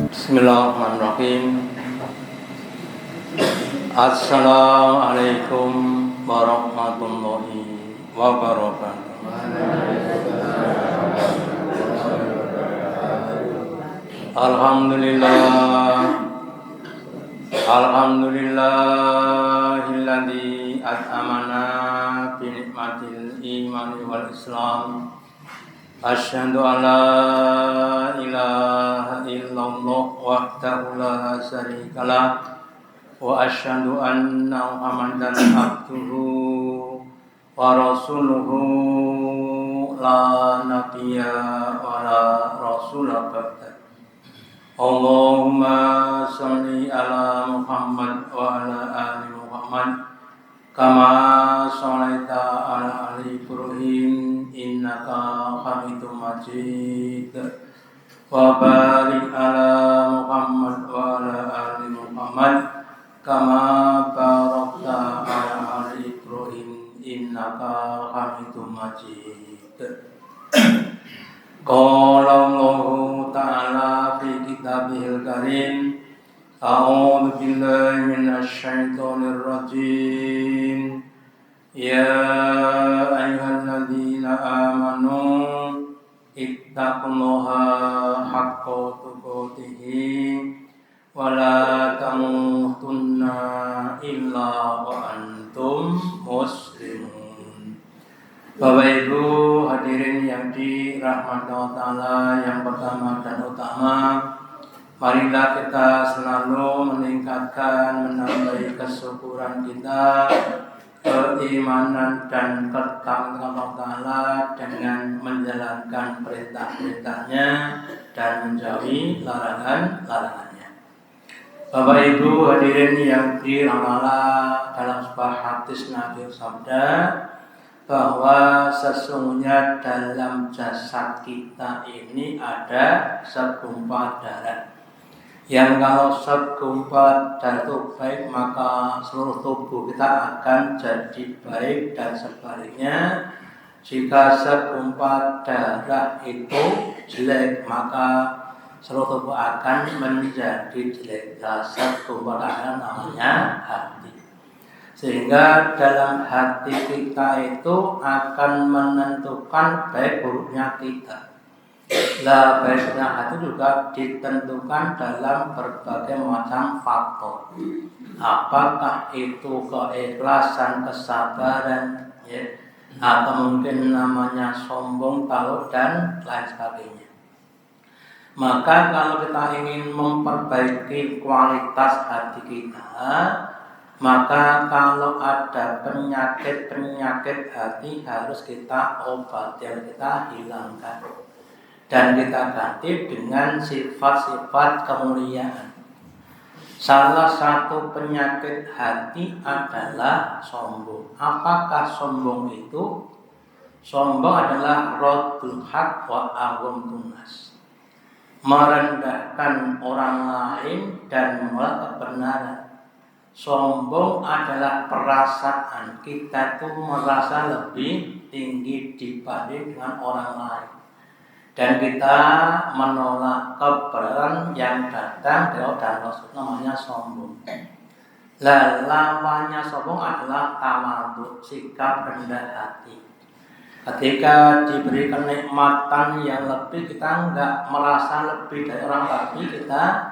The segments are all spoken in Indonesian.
Bismillahirrahmanirrahim. Assalamualaikum warahmatullahi wabarakatuh. Alhamdulillahilladzi at'amana bi nikmatil imani wal islam. Asyhadu an la ilaha illallah wahdahu la syarikalah wa asyhadu anna Muhammadan abduhu wa rasuluhu la nabiyya wa la rasula ba'da. Allahumma shalli ala Muhammad wa ala ali Muhammad kama shallaita ala ali Ibrahim innaka Hamidum Majid wa barik ala Muhammad wa ala ali Muhammad kama barakta ala ali Ibrahim innaka Hamidum Majid. Qala Allah ta'ala fi kitabihil karim, a'udzu billahi minasy syaithanir rajim. Ya ayyuhalladzina amanu ittaqullaha haqqa tuqatih wa la tamutunna illa wa antum muslimun. Bapak Ibu hadirin yang dirahmati Allah Ta'ala, yang pertama dan utama, marilah kita selalu meningkatkan, menambah kesyukuran kita, keimanan dan ketakwaan Allah Ta'ala dengan menjalankan perintah-perintahnya dan menjauhi larangan-larangannya. Bapak Ibu hadirin yang dirahmati Allah, dalam sebuah hadis Nabi sabda bahwa sesungguhnya dalam jasad kita ini ada segumpal darah, yang kalau segumpal darah itu baik maka seluruh tubuh kita akan jadi baik, dan sebaliknya jika segumpal darah itu jelek maka seluruh tubuh akan menjadi jelek. Segumpal darah namanya hati. Sehingga dalam hati kita itu akan menentukan baik buruknya kita. Lah baiknya hati juga ditentukan dalam berbagai macam faktor. Apakah itu keikhlasan, kesabaran, ya, atau mungkin namanya sombong, tahu dan lain sebagainya. Maka kalau kita ingin memperbaiki kualitas hati kita, maka kalau ada penyakit hati harus kita obati, harus kita hilangkan, dan kita ganti dengan sifat-sifat kemuliaan. Salah satu penyakit hati adalah sombong. Apakah sombong itu? Sombong adalah raddul haq wa aghamdun nas, merendahkan orang lain dan menolak kebenaran. Sombong adalah perasaan kita tuh merasa lebih tinggi dibanding dengan orang lain, dan kita menolak kebenaran yang datang dari Allah, namanya sombong. Lawannya sombong adalah tawadhu, sikap rendah hati. Ketika diberi kenikmatan yang lebih, kita enggak merasa lebih dari orang lain, kita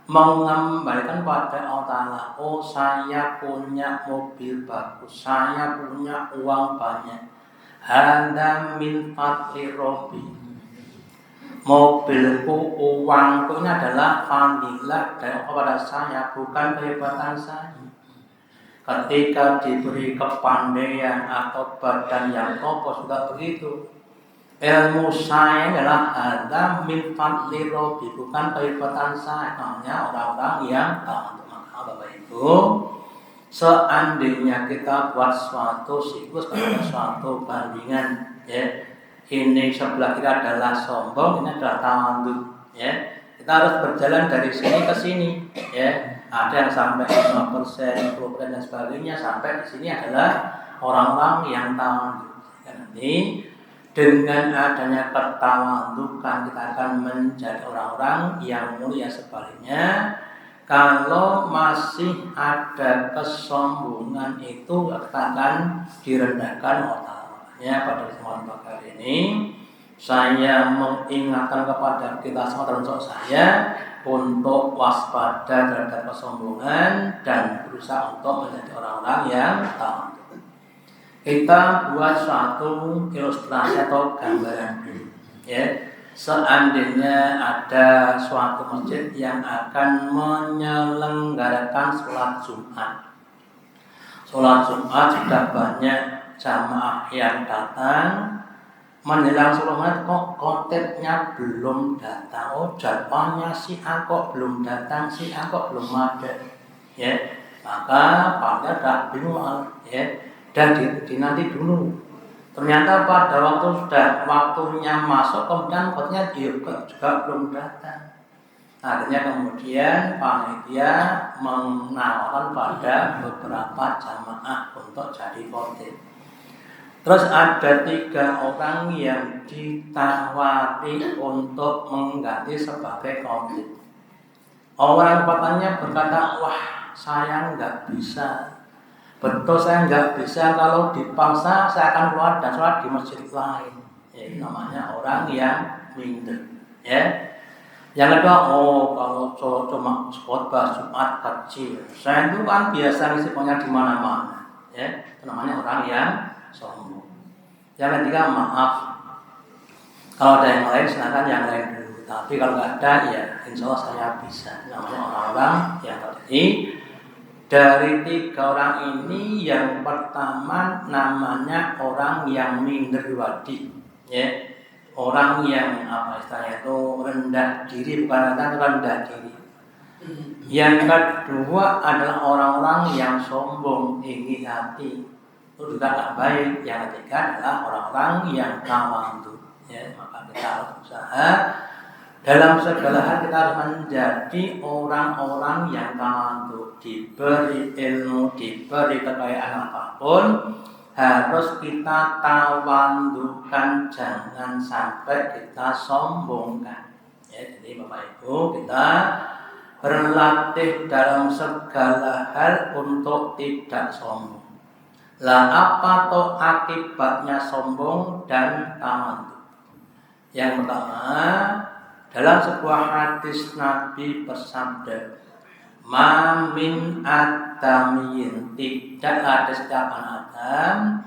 mengembalikan pada Allah Ta'ala. Oh, saya punya mobil bagus, saya punya uang banyak, hada min fadli Rabbi. Mobilku, uangku ini adalah fadilah dari Allah pada saya, bukan kehebatan saya. Ketika diberi kepandaian atau badan yang kokoh sudah begitu, ilmu saya adalah ada min fadli Rabbi, bukan kehebatan saya. Namanya orang-orang yang tahu. Maka Bapak Ibu, seandainya kita buat suatu siklus, suatu bandingan, ya, ini sebelah kiri adalah sombong, ini adalah tawadhu, ya. Kita harus berjalan dari sini ke sini, ya. Ada yang sampai 5%, 10% dan sebagainya, sampai di sini adalah orang-orang yang tawadhu. Nanti dengan adanya ketawadukan kita akan menjadi orang-orang yang mulia. Sebaliknya, kalau masih ada kesombongan itu akan direndahkan otaknya. Pada kesempatan kali ini saya mengingatkan kepada kita semua, termasuk saya, untuk waspada terhadap kesombongan dan berusaha untuk menjadi orang-orang yang tahu. Kita buat suatu ilustrasi atau gambaran dulu, ya. Seandainya ada suatu masjid yang akan menyelenggarakan sholat Jumat. Sholat Jumat sudah banyak jamaah yang datang. Menjelang 10 menit kok khotibnya belum datang. Oh, jadwalnya si A kok belum datang, si A kok belum ada. Ya, maka pada tak bingung, ya. Dan dinanti dulu. Ternyata pada waktunya masuk, kemudian khotibnya juga belum datang. Akhirnya kemudian panitia menawarkan pada beberapa jamaah untuk jadi khotib. Terus ada 3 orang yang ditawari untuk mengganti sebagai khotib. Orang pertanyaan berkata, wah saya nggak bisa. Betul saya nggak bisa, kalau dipaksa saya akan keluar dan sholat di masjid lain. Ya, namanya orang yang minder. Ya. Yang kedua, kalau cuma khotbah Jumat kecil, saya itu kan biasa ngisinya di mana-mana. Ya, itu namanya orang yang sombong. Yang ketiga, maaf, kalau ada yang lain silakan yang lain dulu. Tapi kalau nggak ada, ya insya Allah saya bisa. Namanya orang-orang yang tadi. Dari 3 orang ini, yang pertama namanya orang yang minder wadi, ya. Orang yang istilahnya itu rendah diri, bukan rendah diri. Yang kedua adalah orang-orang yang sombong, tinggi hati, itu juga tidak baik. Yang ketiga adalah orang-orang yang tawadhu, ya. Maka kita harus berusaha dalam segala hal, kita harus menjadi orang-orang yang tawadhu. Diberi ilmu, diberi kekayaan apapun, harus kita tawadhukan, jangan sampai kita sombongkan. Ya, jadi Bapak Ibu, kita berlatih dalam segala hal untuk tidak sombong. Lah apa toh akibatnya sombong dan tawadhu? Yang pertama, dalam sebuah hadis Nabi bersabda, "Ma min adamiyin", tidak ada setiap Adam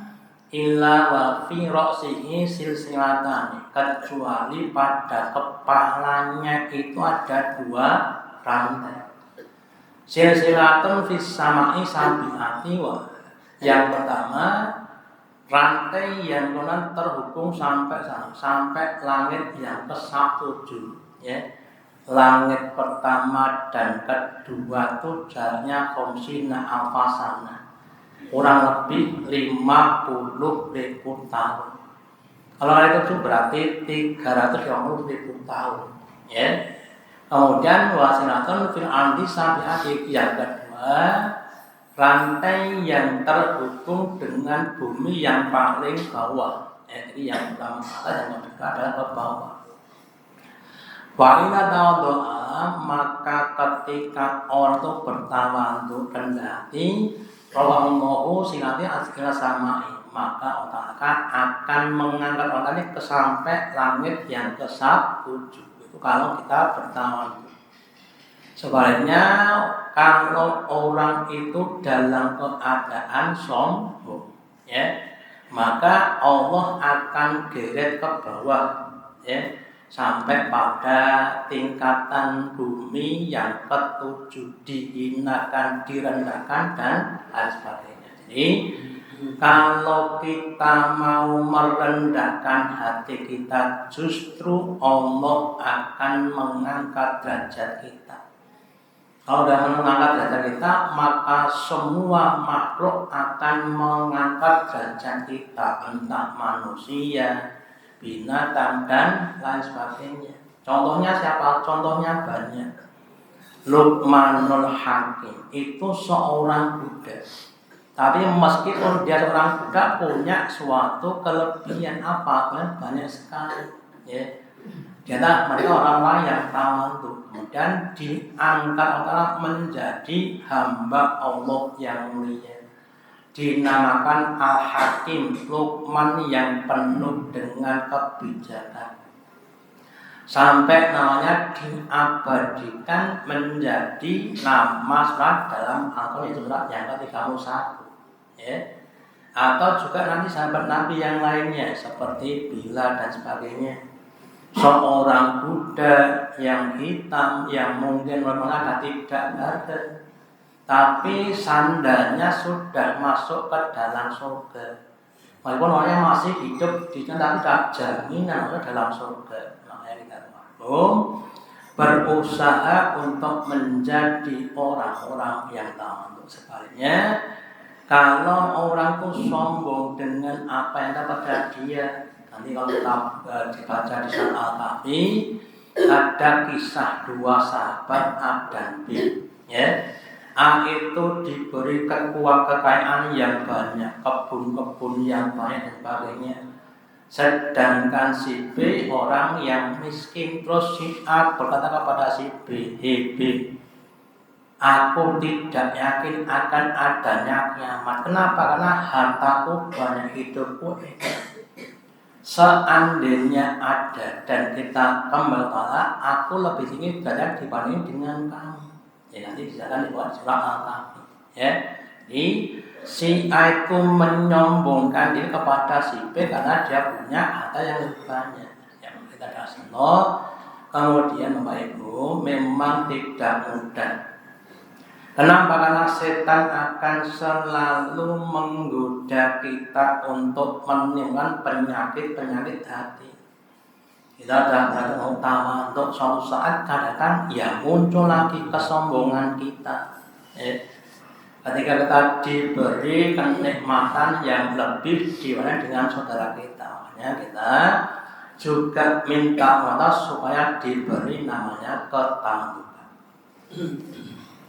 illa wa fi ra'sihi silsilatan, kecuali pada kepalanya itu ada 2 rantai. Silsilatun fis sama'i sabi'ati wa, yang pertama rantai yang kemudian terhubung sampai langit yang ke-7, ya. Langit pertama dan kedua itu jaraknya khamsina alfasana, kurang lebih 50.000 tahun. Kalau itu berarti 350.000 tahun, ya. Kemudian wasinatun fil ardi sabi'ati, yang kedua rantai yang terhubung dengan bumi yang paling bawah, jadi yang pertama atas, yang kedua adalah ke bawah. Wa ila tawadhu'a, maka ketika orang itu bertawadhu rendah hati, rawahu sinati asila samai, maka otak akan mengangkat otaknya ke sampai langit yang ke-7. Itu kalau kita bertawadhu. Sebaliknya, kalau orang itu dalam keadaan sombong, ya, maka Allah akan geret ke bawah, ya, sampai pada tingkatan bumi yang ke-7, dihinakan, direndahkan, dan lain sebagainya. Jadi kalau kita mau merendahkan hati kita, justru Allah akan mengangkat derajat kita. Kalau sudah mengangkat derajat kita, maka semua makhluk akan mengangkat derajat kita, entah manusia, binatang, dan lain sebagainya. Contohnya siapa? Contohnya banyak. Luqmanul Hakim itu seorang budak, Tapi meskipun dia seorang budak punya suatu kelebihan apa? Banyak sekali. Ya. Dia mereka orang-orang yang tawadhu, kemudian diangkat Allah menjadi hamba Allah yang mulia. Dinamakan Al-Hakim, Luqman yang penuh dengan kebijakan. Sampai namanya diabadikan menjadi nama surat dalam Al-Quran, surat yang ke-31. Ya. Atau juga nanti sahabat Nabi yang lainnya seperti Bilal dan sebagainya. Seorang budak yang hitam yang mungkin memang tidak ada, tapi sandalnya sudah masuk ke dalam surga. Walaupun orangnya masih hidup di dalam jaminan ke dalam surga. Berusaha untuk menjadi orang-orang yang tawadhu. Sebaliknya, kalau orang itu sombong dengan apa yang dapat dari dia, nanti kalau kita dibaca di surat Al-Kahfi ada kisah dua sahabat A dan B. Ya, A itu diberi kekayaan yang banyak, kebun-kebun yang banyak dan sebagainya. Sedangkan si B orang yang miskin. Terus si A berkata kepada si B, "Hei B, aku tidak yakin akan adanya kiamat. Kenapa? Karena hartaku banyak, hidupku enak. Seandainya ada dan kita kembali Allah, aku lebih tinggi derajat dibanding dengan kamu." Ya, nanti silakan dibuat surat Al-Kahfi. Ya, jadi si A itu menyombongkan diri kepada si B karena dia punya harta yang lebih banyak. Yang kita dasar. Kemudian Bapak Ibu, memang tidak mudah. Kenapa? Karena setan akan selalu menggoda kita untuk menimbulkan penyakit-penyakit hati. Kita datang utama untuk suatu saat kadang ya muncul lagi kesombongan kita. Ketika kita diberi kenikmatan yang lebih dibanding dengan saudara kita, makanya kita juga minta Allah supaya diberi namanya ketawaduan.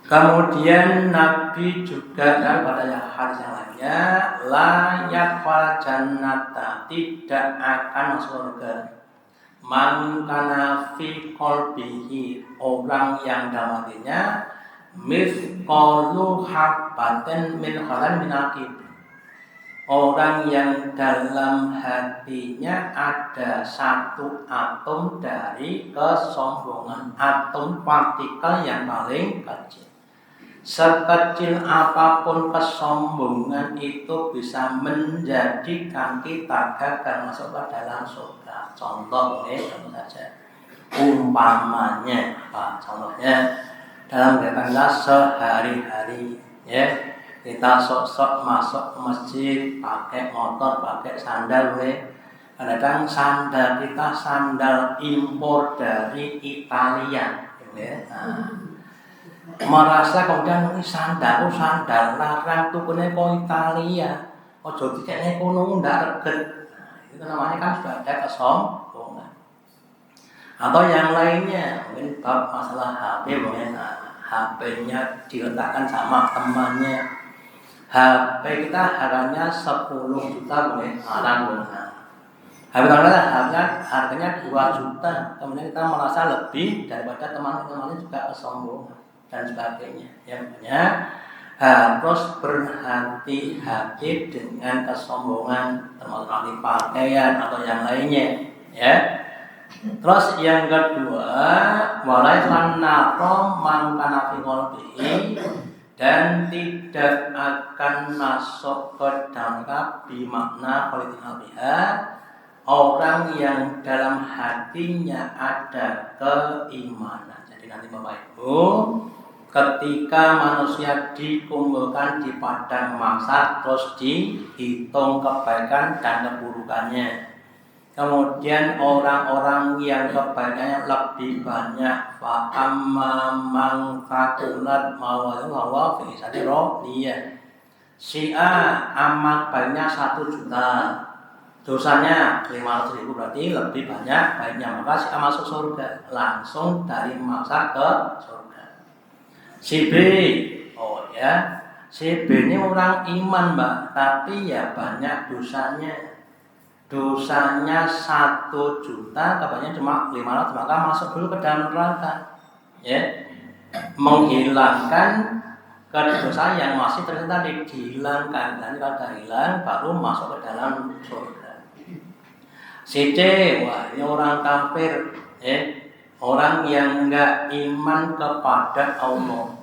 Kemudian Nabi juga daripada hadis yang lainnya, layak wal jannata, tidak akan masuk surga man kana fi qalbihi, orang yang dalam hatinya mithqalu habbatin min khardalin min aqib, orang yang dalam hatinya ada satu atom dari kesombongan, atom partikel yang paling kecil. Sekecil apapun kesombongan itu bisa menjadikan kita gagal masuk ke dalam surga. Contoh saja, umpamanya apa? Contohnya dalam kehidupan sehari-hari, ya, kita sok-sok masuk ke masjid pakai motor, pakai sandal, kadang sandal kita sandal impor dari Italia, ya. Merasa kemudian ini sandal larang tukunya kok Italia, ojo tiketnya kono ndak reget. Itu namanya kan sudah ada kesombongan. Atau yang lainnya, mungkin bab masalah HP, mungkin HP-nya diletakkan sama temannya. HP kita harganya 10 juta, mungkin larang. HP harganya 2 juta, kemudian kita merasa lebih daripada teman-temannya, juga kesombongan dan sebagainya. Yang harus berhati-hati dengan kesombongan, termasuk nanti pakaian atau yang lainnya, ya. Terus yang kedua, walai sannato mangkana fi qalbihi, dan tidak akan masuk ke dalam qalbi, makna qalbina biha, orang yang dalam hatinya ada keimanan. Jadi nanti Bapak Ibu, ketika manusia dikumpulkan di padang mahsyar, terus dihitung kebaikan dan keburukannya. Kemudian orang-orang yang kebaikannya lebih banyak, fa amma man faqulat mawazinahu fi sadriyah. Si A amal baiknya 1 juta, dosanya 500.000, berarti lebih banyak baiknya, maka si A masuk surga langsung dari mahsyar ke surga. Si B, si B ini orang iman Mbak, tapi ya banyak dosanya. Dosanya 1 juta, kabarnya cuma 500, maka masuk dulu ke dalam neraka. Ya, menghilangkan dosa yang masih ternyata dihilangkan. Dan kalau sudah hilang, baru masuk ke dalam surga. Si C, wah ini orang kafir, orang yang enggak iman kepada Allah.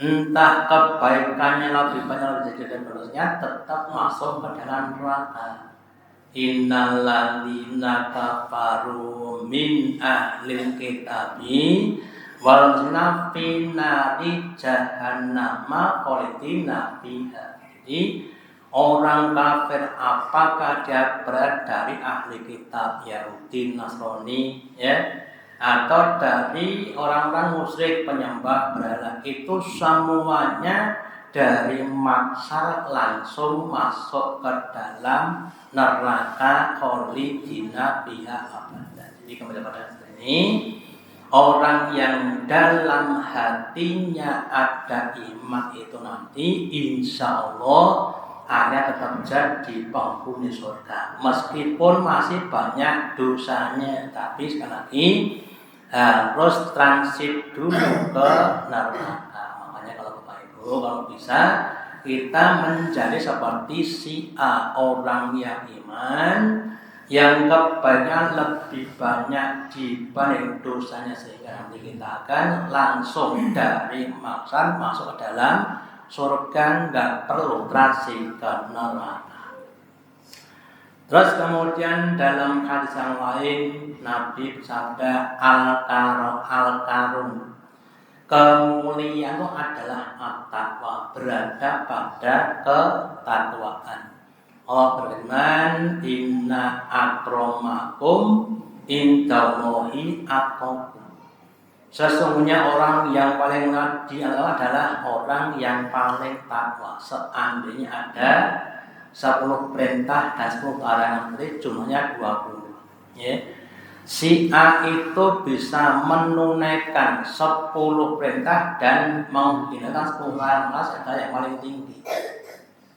Entah kebaikannya lebih banyak dan terusnya, tetap masuk ke dalam neraka. Innal ladzina kafaru min ahlil kitabi wal ladzina fi nari jahannam khalidina fiha. Jadi orang kafir apakah dia berada dari ahli kitab Yahudi, Nasrani, ya, atau dari orang-orang musyrik penyembah berhala, itu semuanya dari maksar langsung masuk ke dalam neraka khalidina fiha abada. Jadi kembali pada ini, orang yang dalam hatinya ada iman itu nanti insya Allah hanya tetap jadi penghuni surga, meskipun masih banyak dosanya, tapi sekali lagi harus transit dulu ke neraka. Makanya kalau Bapak Ibu, kalau bisa kita menjadi seperti si A, orang yang iman, yang kebaikan lebih banyak dibanding dosanya, sehingga nanti kita akan langsung dari maksud masuk ke dalam surga, nggak perlu transit ke neraka. Terus kemudian dalam hadis yang lain Nabi bersabda al-karun, kemuliaan itu adalah at-taqwa, berada pada ketakwaan. Allah berfirman, inna akramakum indallahi atqakum. Sesungguhnya orang yang paling di Allah adalah orang yang paling takwa. Seandainya ada 10 perintah dan 10 larangan, jumlahnya 20. Ya. Si A itu bisa menunaikan 10 perintah dan menghindari 10 larangan, ada yang paling tinggi.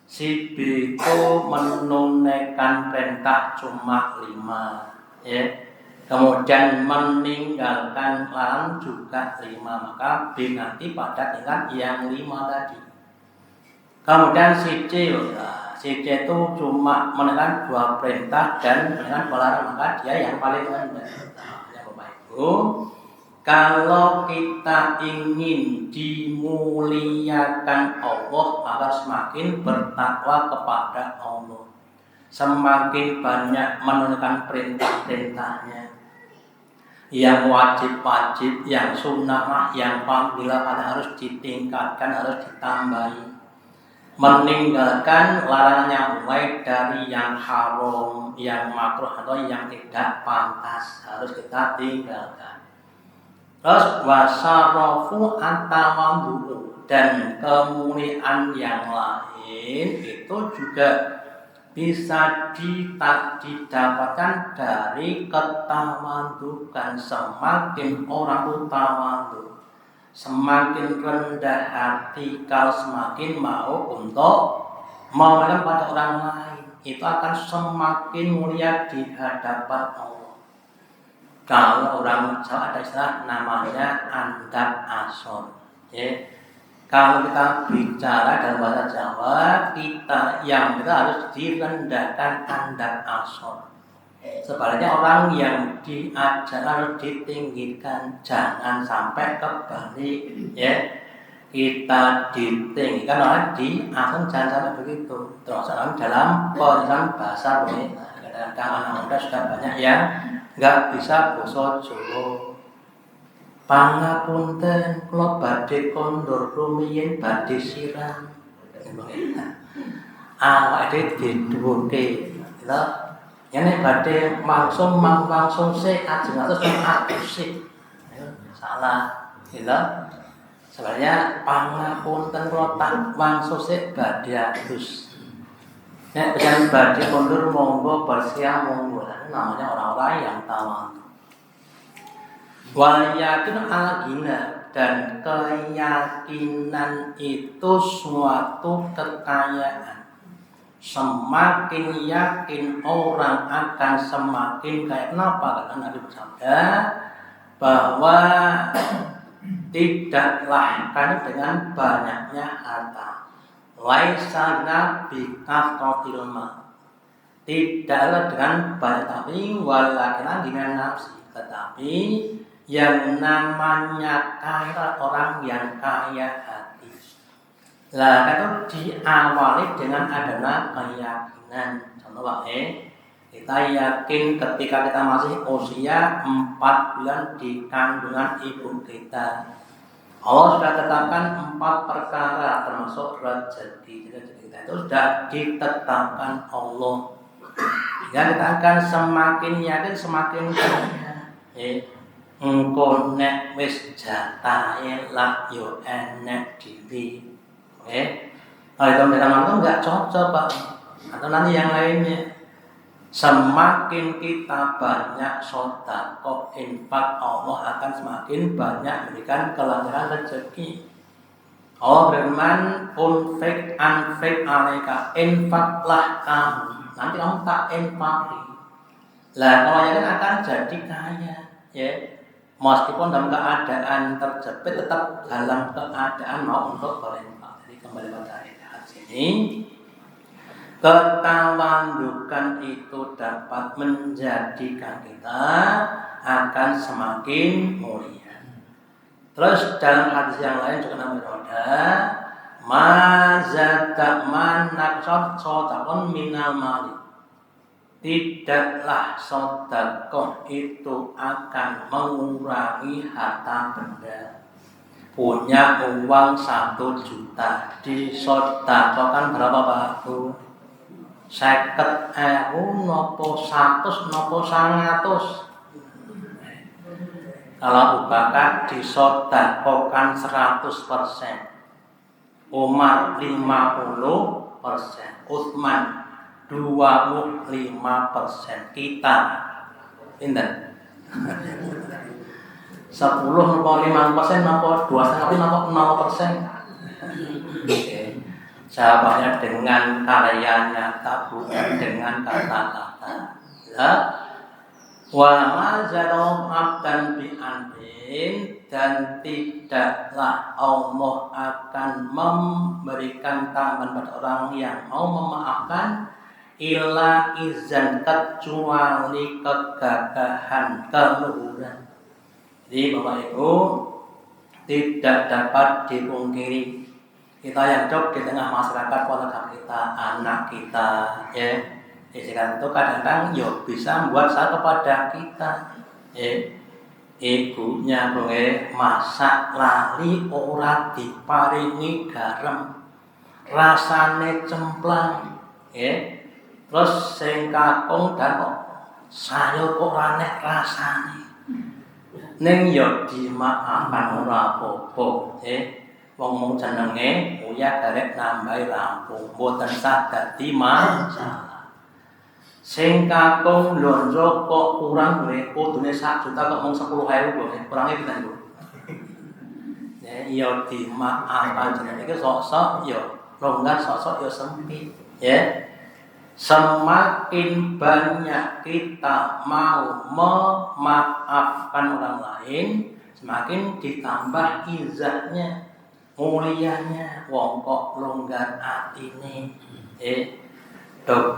Si B itu menunaikan perintah cuma 5, ya. Kemudian meninggalkan larangan juga 5, maka B nanti pada tingkat yang 5 tadi. Kemudian si C itu cuma menekan 2 perintah dan menekan 2 larangan, maka dia yang paling rendah. Ya Bapak Ibu, kalau kita ingin dimuliakan Allah, maka semakin bertakwa kepada Allah, semakin banyak menunaikan perintah-perintahnya, yang wajib-wajib, yang sunnah, yang fadilah harus ditingkatkan, harus ditambahi. Meninggalkan larangannya, mulai dari yang haram, yang makruh atau yang tidak pantas, harus kita tinggalkan. Terus wasarafu atawadhu, dan kemuliaan yang lain itu juga bisa didapatkan dari ketawadukan. Semakin orang itu tawadhu, semakin rendah hati, kalau semakin mau untuk memuliakan pada orang lain, itu akan semakin mulia di hadapan Allah. Kalau orang Jawa ada istilah namanya andap asor. Ya. Kalau kita bicara dalam bahasa Jawa, kita harus direndahkan andap asor. Sebaliknya orang yang diajar harus ditinggikan, jangan sampai kebalik, ya. Kita ditinggikan, orang diasor, jangan sampai begitu. Terus dalam penulisan bahasa ini, kadang-kadang anak muda sudah banyak yang nggak bisa basa Jawa. Pangapunten, kula badhe kondur rumiyin badhe sirah. Awake didhuwurke. Lha yen badhe langsung sik ajeng atus sik. Salah. Lha sebenarnya pangapunten kula tak langsung sik badhe atus. Nek jangan badhe kondur monggo bersiah monggo. Namanya orang-orang yang tawadhu. Wal yakin al-ghina, dan keyakinan itu suatu kekayaan. Semakin yakin orang akan semakin kaya. Kenapa? Karena Nabi bersabda bahwa tidaklah kaya dengan banyaknya harta. Laisa nabi kasratil ma. Tidaklah dengan banyak, tapi walakin dengan nafsi. Tetapi yang namanya kaya orang yang kaya hati. Lah itu diawali dengan adanya keyakinan. Contoh kita yakin ketika kita masih usia 4 bulan di kandungan ibu kita, Allah sudah tetapkan 4 perkara termasuk rezeki kita itu sudah ditetapkan Allah. Ya, kita akan semakin yakin semakin kaya. Engko nek wis jatahe lak yo enek dhewe. Kalau itu teman-teman itu enggak cocok, Pak. Atau nanti yang lainnya. Semakin kita banyak sedekah infak, Allah akan semakin banyak memberikan kelancaran rezeki. Allah berfirman, "Unfik anfik alaika, infaklah kamu." Nanti kamu tak infaki. Lah kalau yang akan jadi kaya, ya. Meskipun dalam keadaan terjepit, tetap dalam keadaan mau untuk berinfak. Jadi kembali pada ayat sini, ketawadukan itu dapat menjadikan kita akan semakin mulia. Terus dalam hadis yang lain juga Nabi bersabda, "Mazata man naqsad sadaqan minal mali." Tidaklah sedekah itu akan mengurangi harta benda. Punya uang 1 juta, disedekahkan berapa Pak? 50.000 nopo 100 nopo 100. Kalau Abu Bakar disedekahkan 100%, Umar 50%, Utsman 25%, kita pinten 10 nopo 5% nopo 2,5 nopo 0%. Jawabannya dengan karyanya, bukan dengan kata-kata. Ya. Wa ma zaro abdan bi anbin, dan tidaklah Allah akan memberikan tambahan pada orang yang mau memaafkan illa izan, kecuali kegagahan, keluhuran. Jadi Bapak Ibu, tidak dapat dipungkiri kita yang hidup di tengah masyarakat, keluarga kita, anak kita, ya, istilah itu kadang-kadang ya bisa membuat salah kepada kita, ya. Ibunya masak lali ora diparingi garam, rasane cemplang, ya. Terus sing kakung dan kok sayur kok aneh rasane. Ning ya dimaafkan ora apa-apa, wong jenenge uya garek nambahi rampung, mboten sah dadi masalah. Sing kakung blonjo kok kurang kudune 1 juta kok mung 10.000 kok, kurange pinten, Bu? Ya dimaafkan jenenge iki sok-sok ya longgar, sok-sok ya sempit, ya. Semakin banyak kita mau memaafkan orang lain, semakin ditambah izahnya, mulianya. Wong kok longgar atine. Dok,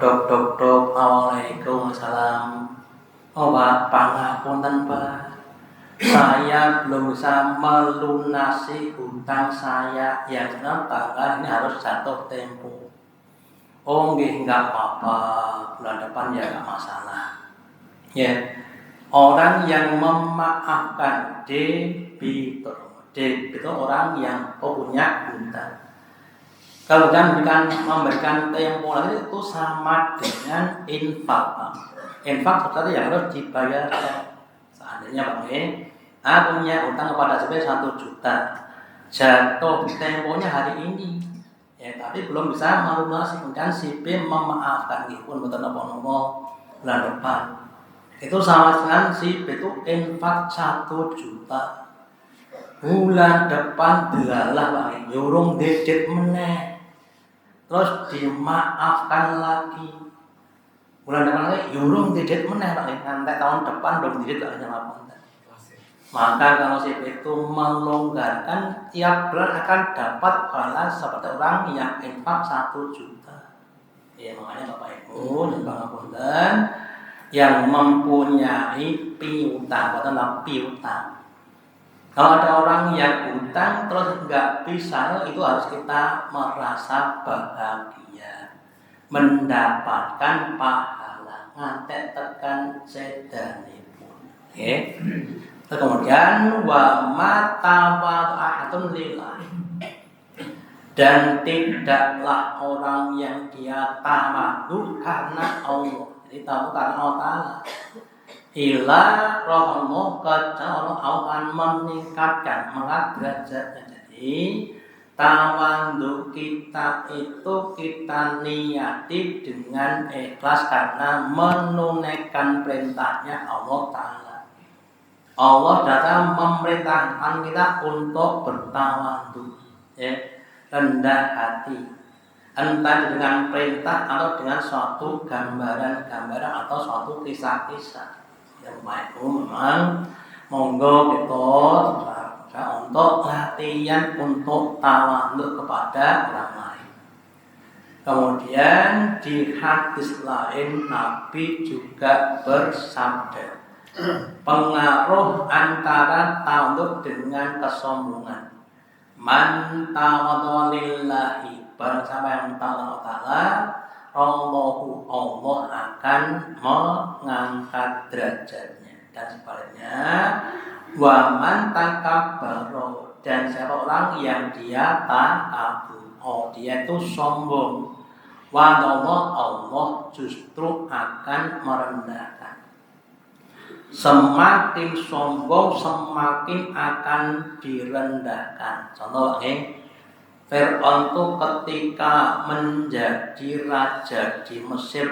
Waalaikumsalam. Oh Pak, pangapunten Pak. Saya belum bisa melunasi hutang saya yang tanggal ini harus jatuh tempo. Oh enggak apa-apa, bulan depan ya enggak masalah. Ya, orang yang memaafkan debitur itu orang yang punya hutang. Kalau jangan memberikan tempo lagi itu sama dengan infak. Infak sesuatu yang harus dibayar. Seandainya aku punya hutang kepada saya 1 juta, jatuh temponya hari ini. Ya, tapi belum bisa melunasi, kemudian si B memaafkan pun betul nopo bulan depan. Itu sama dengan si itu infak 1 juta. Bulan depan delalah Pak, nyurung didit meneh. Terus dimaafkan lagi. Bulan depan lagi nyurung didit meneh Pak, nanti tahun depan dong didit lagi ngapun. Maka kalau si itu melonggarkan, tiap bulan akan dapat balas seperti orang yang infak 1 juta. Ya makanya Bapak Ibu dan Pangapunten yang mempunyai piutang, atau piutang. Kalau ada orang yang utang terus nggak bisa, itu harus kita merasa bahagia, mendapatkan pahala, ngantek tekan sedanipun. Okay. Kemudian wa mata ahadun lillah, dan tidaklah orang yang dia tamadu karena Allah, jadi tahu karena Allah Ta'ala. Ila rohmu kecuali akan meningkatkan, mengangkat derajatnya. Jadi tawadhu kita itu kita niati dengan ikhlas karena menunaikan perintahnya Allah Ta'ala. Allah datang memerintahkan kita untuk bertawadhu, ya, rendah hati, entah dengan perintah atau dengan suatu gambaran-gambaran atau suatu kisah-kisah. Yang baik itu memang monggo kita untuk latihan untuk tawadhu kepada orang lain. Kemudian di hadis lain Nabi juga bersabda, pengaruh antara tawadhu dengan kesombongan. Man tawadhu lillahi, barang siapa yang tawadhu Ta'ala, Allah akan mengangkat derajatnya. Dan sebaliknya, wa man takabbara, dan siapa orang yang dia takabur, dia itu sombong, wa Allah justru akan merendahkan. Semakin sombong semakin akan direndahkan. Contoh Fir'aun itu ketika menjadi raja di Mesir,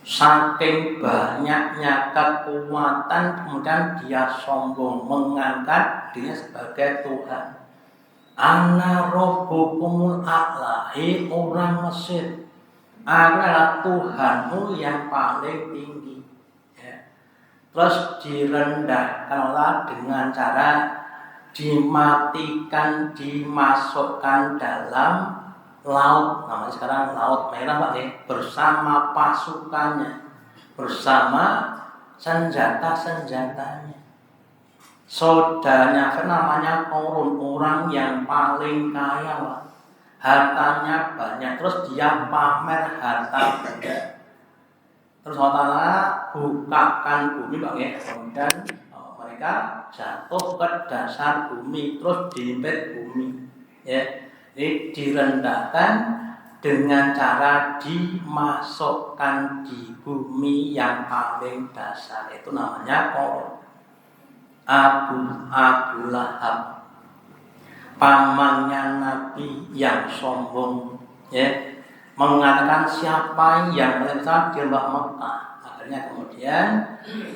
saking banyaknya kekuatan, kemudian dia sombong, mengangkat dirinya sebagai Tuhan. Ana rabbukumul a'la, orang Mesir, adalah Tuhanmu yang paling tinggi. Ya. Terus direndahkan Allah dengan cara dimatikan, dimasukkan dalam laut, namanya sekarang Laut Merah Pak, bersama pasukannya, bersama senjata-senjatanya. Saudaranya namanya Korun, orang yang paling kaya Pak. Hartanya banyak, terus dia pamer harta benda. Terus Allah bukakan bumi Pak, kemudian mereka jatuh ke dasar bumi, terus diimpit bumi, ya. Jadi direndahkan dengan cara dimasukkan di bumi yang paling dasar, itu namanya Abu Lahab, pamannya Nabi yang sombong, ya, mengatakan siapa yang melesat di lembah Mekah. Kemudian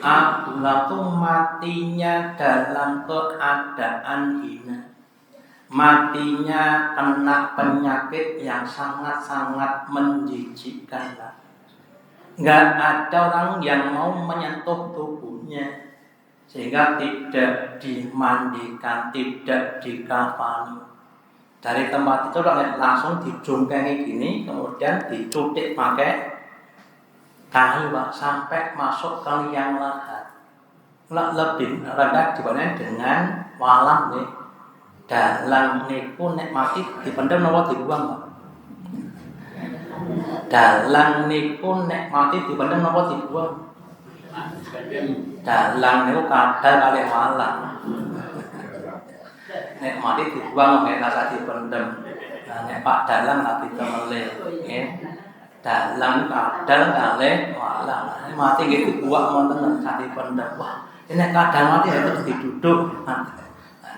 Abu Lahab itu matinya dalam keadaan hina, matinya kena penyakit yang sangat-sangat menjijikkan. Nggak ada orang yang mau menyentuh tubuhnya, sehingga tidak dimandikan, tidak dikafani. Dari tempat itu langsung dijungkengi gini, kemudian dicutik pakai kayu Pak, sampai masuk ke liang lahat. Lebih rendah dibanding dengan walang nih. Dalang niku nek mati dipendem napa dibuang Pak? Dalang niku nek mati dipendem napa dibuang? Dalang niku kadal kali walang. Nek mati dibuang nek rasa dipendem. Nah nek Pak dalang lagi temelih, nggih. Dalang kadal kali walang. Mati nggih dibuang wonten sak dipendem. Wah, nek kadal mati harus diduduk.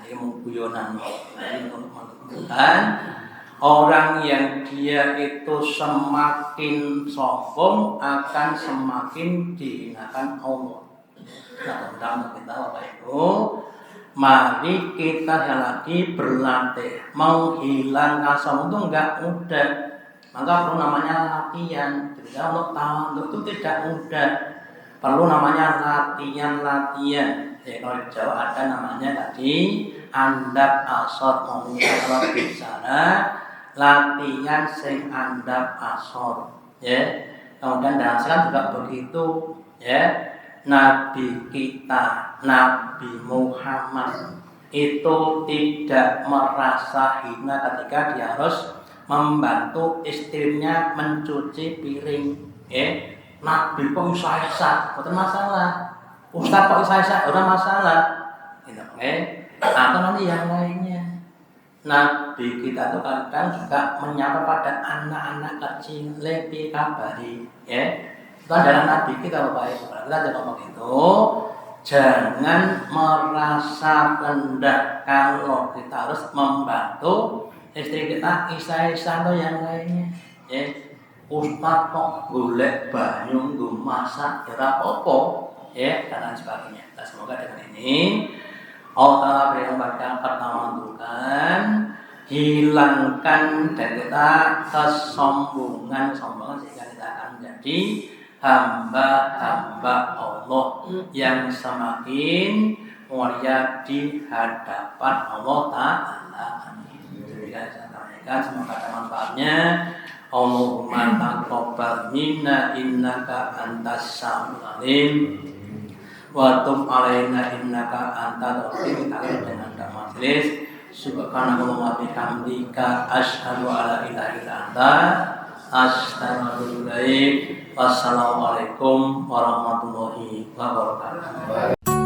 Ini guyonan. Ini untuk menunjukkan Orang yang dia itu semakin sombong akan semakin dihinakan Allah. Nah, tentang kita Bapak Ibu, mari kita lagi berlatih. Menghilangkan sombong itu enggak mudah. Maka perlu namanya latihan. Jadi untuk tawadhu itu tidak mudah. Perlu namanya latihan. Ya, kalau di Jawa ada namanya tadi andap asor. Kalau bicara latihan sing andap asor, ya. Kemudian dalam Islam juga begitu, ya. Nabi kita, Nabi Muhammad itu tidak merasa hina ketika dia harus membantu istrinya mencuci piring, ya. Nabi kok isa-isa, bukan masalah. Ustaz kok isa-isa, bukan masalah. Gitu, atau nanti yang lainnya. Nabi kita itu kadang juga menyapa pada anak-anak kecil, lebih kabari, ya. Itu adalah Nabi kita, Bapak Ibu. Kita jangan ngomong itu, jangan merasa rendah kalau kita harus membantu istri kita, isa-isa atau yang lainnya, ya. Ustaz kok golek banyu nggo masak, ya apa-apa, ya, dan lain sebagainya. Nah, semoga dengan ini Allah Ta'ala berikan pada pertawadukan, hilangkan dari kita kesombongan sehingga kita akan menjadi hamba-hamba Allah yang semakin mulia di hadapan Allah Ta'ala. Jadi saya sampaikan semoga ada manfaatnya. Allahumma taqabbal minna innaka antas samiul alim. Wa tub alaina innaka antal ghafurur rahim. Dengan majelis subhanallah wa bihamdika asyhadu alla ilaha illa anta astaghfiruka wa atubu ilaik. Wassalamualaikum warahmatullahi wabarakatuh.